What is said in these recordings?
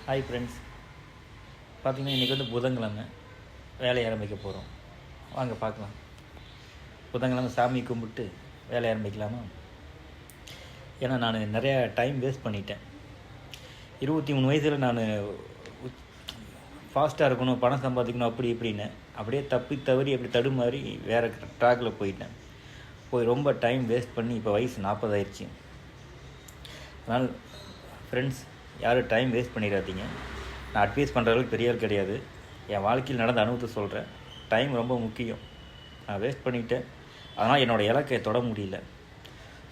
Hi friends, பார்த்திங்கன்னா இன்றைக்கி வந்து புதன்கிழமை வேலையை ஆரம்பிக்க போகிறோம். வாங்க பார்க்கலாம். புதன்கிழமை சாமி கும்பிட்டு வேலையை ஆரம்பிக்கலாமா? ஏன்னா நான் நிறையா டைம் வேஸ்ட் பண்ணிட்டேன். 23 வயசில் நான் ஃபாஸ்ட்டாக இருக்கணும், பணம் சம்பாதிக்கணும், அப்படி இப்படின்னு அப்படியே தவறி அப்படி தடுமாறி வேறு ட்ராக்கில் போயிட்டேன். ரொம்ப டைம் வேஸ்ட் பண்ணி இப்போ வயசு 40 ஆயிடுச்சு. அதனால் ஃப்ரெண்ட்ஸ், யாரும் டைம் வேஸ்ட் பண்ணிடாதீங்க. நான் அட்வைஸ் பண்ணுற அளவுக்கு பெரிய ஆள் கிடையாது. என் வாழ்க்கையில் நடந்த அனுபவத்தை சொல்கிறேன். டைம் ரொம்ப முக்கியம். நான் வேஸ்ட் பண்ணிவிட்டேன். அதனால் என்னோடய இலக்கை தொட முடியல.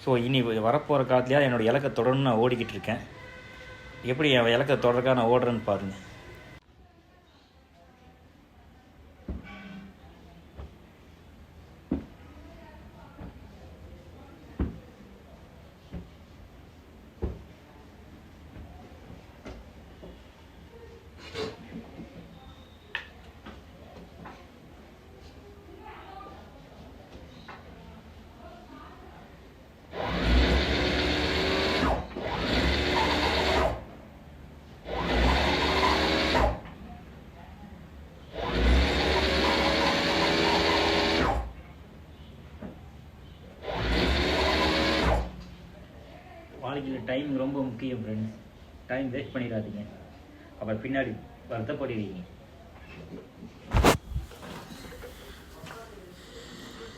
ஸோ இனி வரப்போகிற காலத்துலையா என்னோடய இலக்கை தொடரணும்னு நான் ஓடிக்கிட்டு இருக்கேன். எப்படி என் இலக்கை தொடர்றதுக்காக நான் ஓடுறேன்னு பாருங்கள். வாழ்க்கையில் டைம் ரொம்ப முக்கியம் ஃப்ரெண்ட்ஸ். டைம் வேஸ்ட் பண்ணிடாதீங்க, அப்புறம் பின்னாடி வருத்தப்படுவீங்க.